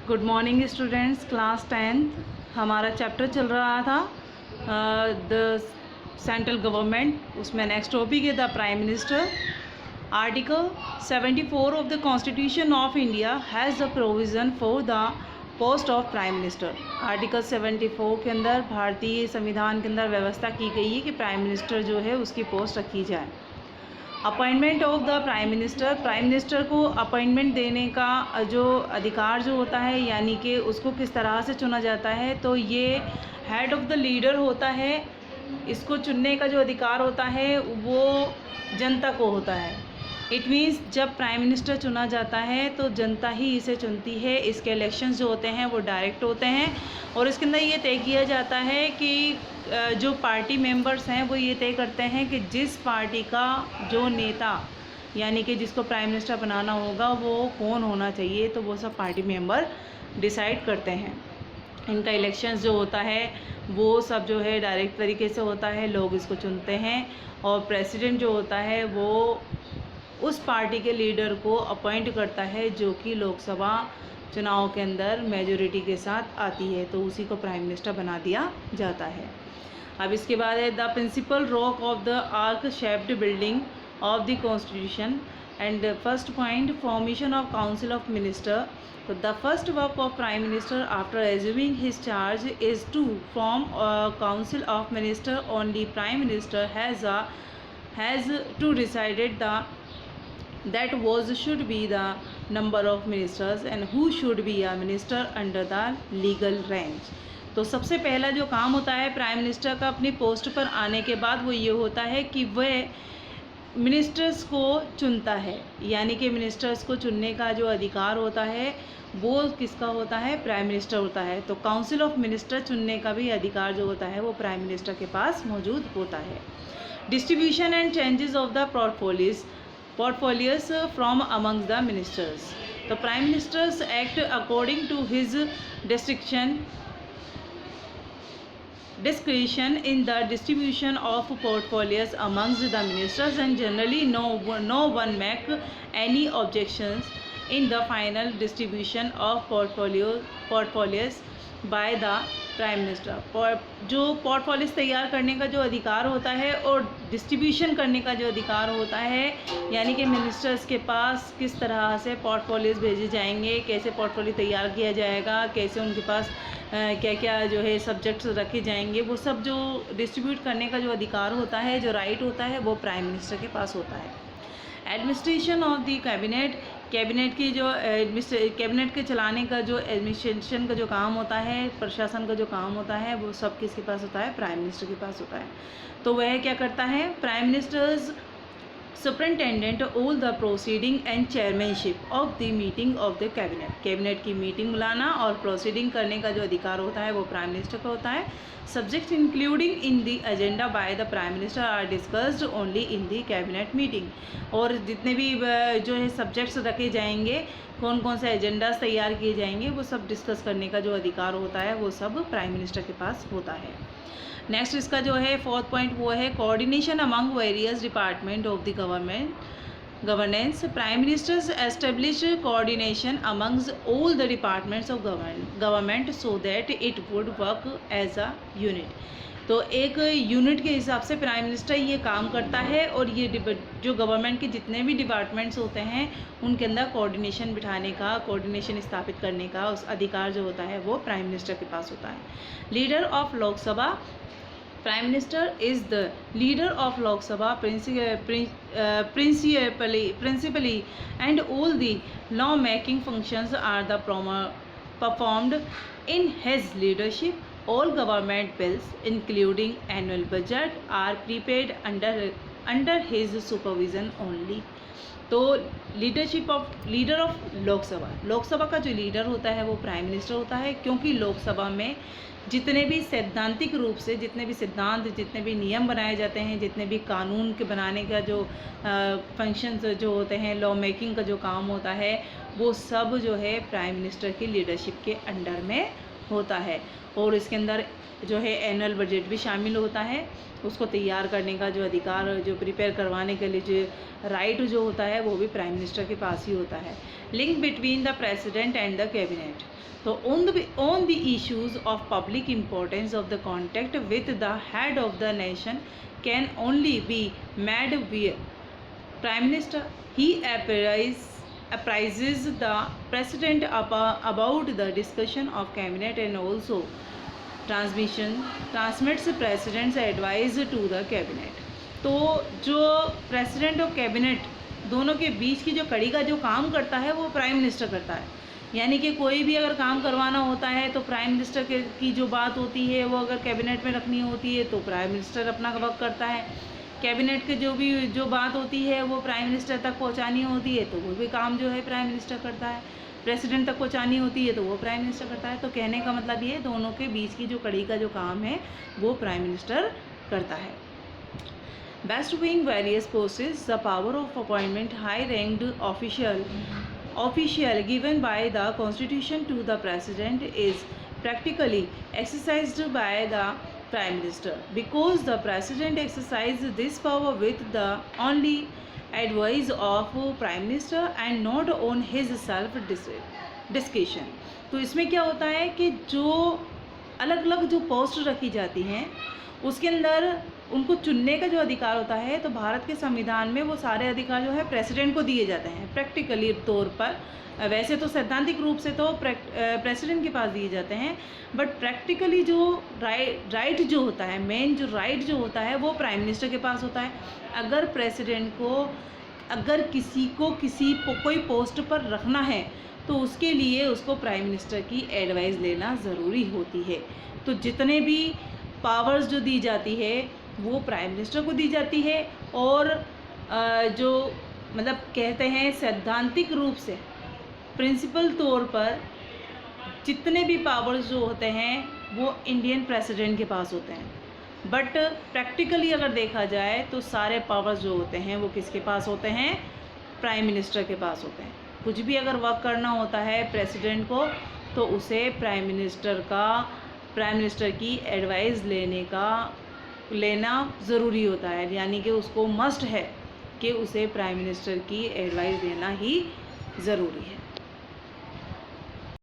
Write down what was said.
Good morning students. Class 10th हमारा chapter चल रहा था द सेंट्रल गवर्नमेंट। उसमें नेक्स्ट टॉपिक है the prime minister. Article 74 of the constitution of India has the provision for the post of prime minister. Article 74 के अंदर भारतीय संविधान के अंदर व्यवस्था की गई है कि प्राइम मिनिस्टर जो है उसकी पोस्ट रखी जाए। Appointment of the prime minister, prime minister को अपॉइंटमेंट देने का जो अधिकार जो होता है, यानी कि उसको किस तरह से चुना जाता है, तो ये हेड ऑफ़ द लीडर होता है। इसको चुनने का जो अधिकार होता है वो जनता को होता है। इट मीन्स जब प्राइम मिनिस्टर चुना जाता है तो जनता ही इसे चुनती है। इसके इलेक्शंस जो होते हैं वो डायरेक्ट होते हैं और इसके अंदर ये तय किया जाता है कि जो पार्टी मेंबर्स हैं वो ये तय करते हैं कि जिस पार्टी का जो नेता, यानी कि जिसको प्राइम मिनिस्टर बनाना होगा, वो कौन होना चाहिए, तो वो सब पार्टी मेंबर डिसाइड करते हैं। इनका इलेक्शंस जो होता है वो सब जो है डायरेक्ट तरीके से होता है, लोग इसको चुनते हैं और प्रेसिडेंट जो होता है वो उस पार्टी के लीडर को अपॉइंट करता है जो कि लोकसभा चुनाव के अंदर मेजॉरिटी के साथ आती है, तो उसी को प्राइम मिनिस्टर बना दिया जाता है। अब इसके बाद है the principal rock of the arch shaped building of the constitution and first point formation of council of minister. तो the first work of prime minister after assuming his charge is to form council of minister. Only prime minister has to decided the that was should be the number of ministers and who should be a minister under the legal range। तो सबसे पहला जो काम होता है prime minister का अपनी post पर आने के बाद वो ये होता है कि वह मिनिस्टर्स को चुनता है, यानी कि मिनिस्टर्स को चुनने का जो अधिकार होता है वो किसका होता है, प्राइम मिनिस्टर होता है। तो काउंसिल ऑफ मिनिस्टर चुनने का भी अधिकार जो होता है वो प्राइम मिनिस्टर के पास मौजूद होता है। Distribution and changes of the portfolios from among the ministers। तो prime ministers act according to his discretion in the distribution of portfolios amongst the ministers and generally no one make any objections in the final distribution of portfolios by the prime minister. जो portfolios तैयार करने का जो अधिकार होता है और distribution करने का जो अधिकार होता है, यानी कि मिनिस्टर्स के पास किस तरह से पोर्टफोलियोज भेजे जाएंगे, कैसे पोर्टफोलियो तैयार किया जाएगा, कैसे उनके पास क्या क्या जो है सब्जेक्ट्स रखे जाएंगे, वो सब जो डिस्ट्रीब्यूट करने का जो अधिकार होता है, जो राइट होता है, वो प्राइम मिनिस्टर के पास होता है। एडमिनिस्ट्रेशन ऑफ द कैबिनेट की जो कैबिनेट के चलाने का जो एडमिनिस्ट्रेशन का जो काम होता है, प्रशासन का जो काम होता है, वो सब किसके पास होता है, प्राइम मिनिस्टर के पास होता है। तो वह क्या करता है, prime ministers superintendent all the proceeding and chairmanship of the meeting of the cabinet की मीटिंग बुलाना और प्रोसीडिंग करने का जो अधिकार होता है वो प्राइम मिनिस्टर का होता है। Subject including in the agenda by the prime minister are discussed only in the cabinet meeting. और जितने भी जो है सब्जेक्ट्स रखे जाएंगे, कौन कौन से एजेंडाज तैयार किए जाएंगे, वो सब डिस्कस करने का जो अधिकार होता है वो सब प्राइम मिनिस्टर के पास होता है। नेक्स्ट इसका जो है फोर्थ पॉइंट वो है coordination among various department of the governance. Prime ministers establish coordination amongst all the departments of government so that it would work as a unit. तो एक यूनिट के हिसाब से प्राइम मिनिस्टर ये काम करता है और ये जो गवर्नमेंट के जितने भी डिपार्टमेंट्स होते हैं उनके अंदर कोऑर्डिनेशन बिठाने का, कोऑर्डिनेशन स्थापित करने का उस अधिकार जो होता है वो प्राइम मिनिस्टर के पास होता है। Leader of Lok Sabha, prime minister is the leader of Lok Sabha principally and all the law making functions are the performed in his leadership। All government bills including annual budget are prepared under his supervision only। तो leader of Lok Sabha का जो leader होता है वो prime minister होता है, क्योंकि लोकसभा में जितने भी सैद्धांतिक रूप से जितने भी सिद्धांत, जितने भी नियम बनाए जाते हैं, जितने भी कानून के बनाने का जो फंक्शंस जो होते हैं, लॉ मेकिंग का जो काम होता है, वो सब जो है प्राइम मिनिस्टर की लीडरशिप के अंडर में होता है। और इसके अंदर जो है एनुअल बजट भी शामिल होता है, उसको तैयार करने का जो अधिकार, जो प्रिपेयर करवाने के लिए जो राइट जो होता है वो भी प्राइम मिनिस्टर के पास ही होता है। Link between the president and the cabinet, तो on the issues of public importance of the contact with the head of the nation can only be made via Prime Minister. He apprises the President about the discussion of cabinet and also transmits President's advice to the cabinet. तो जो president और cabinet दोनों के बीच की जो कड़ी का जो काम करता है वो प्राइम मिनिस्टर करता है। यानी कि कोई भी अगर काम करवाना होता है तो प्राइम मिनिस्टर की जो बात होती है वो अगर कैबिनेट में रखनी होती है तो प्राइम मिनिस्टर अपना वर्क करता है। कैबिनेट के जो बात होती है वो प्राइम मिनिस्टर तक पहुंचानी होती है तो वो भी काम जो है प्राइम मिनिस्टर करता है। प्रेसिडेंट तक पहुंचानी होती है तो वो प्राइम मिनिस्टर करता है। तो कहने का मतलब ये दोनों के बीच की जो कड़ी का जो काम है वो प्राइम मिनिस्टर करता है। Bestowing various posts, the power of appointment high-ranked official given by the Constitution to the President is practically exercised by the Prime Minister, because the President exercises this power with the only advice of Prime Minister and not on his self discretion। तो इसमें क्या होता है कि जो अलग अलग जो पोस्ट रखी जाती हैं उसके अंदर उनको चुनने का जो अधिकार होता है, तो भारत के संविधान में वो सारे अधिकार जो है प्रेसिडेंट को दिए जाते हैं प्रैक्टिकली तौर पर। वैसे तो सैद्धांतिक रूप से तो प्रेसिडेंट के पास दिए जाते हैं, बट प्रैक्टिकली जो राइट जो होता है, मेन जो राइट जो होता है वो प्राइम मिनिस्टर के पास होता है। अगर प्रेसिडेंट को अगर कोई पोस्ट पर रखना है तो उसके लिए उसको प्राइम मिनिस्टर की एडवाइस लेना ज़रूरी होती है। तो जितने भी पावर्स जो दी जाती है वो प्राइम मिनिस्टर को दी जाती है, और जो मतलब कहते हैं सैद्धांतिक रूप से प्रिंसिपल तौर पर जितने भी पावर्स जो होते हैं वो इंडियन प्रेसिडेंट के पास होते हैं। बट प्रैक्टिकली अगर देखा जाए तो सारे पावर्स जो होते हैं वो किसके पास होते हैं? प्राइम मिनिस्टर के पास होते हैं। कुछ भी अगर वर्क करना होता है प्रेसिडेंट को तो उसे प्राइम मिनिस्टर की एडवाइस लेना ज़रूरी होता है। यानी कि उसको मस्ट है कि उसे प्राइम मिनिस्टर की एडवाइस लेना ही ज़रूरी है।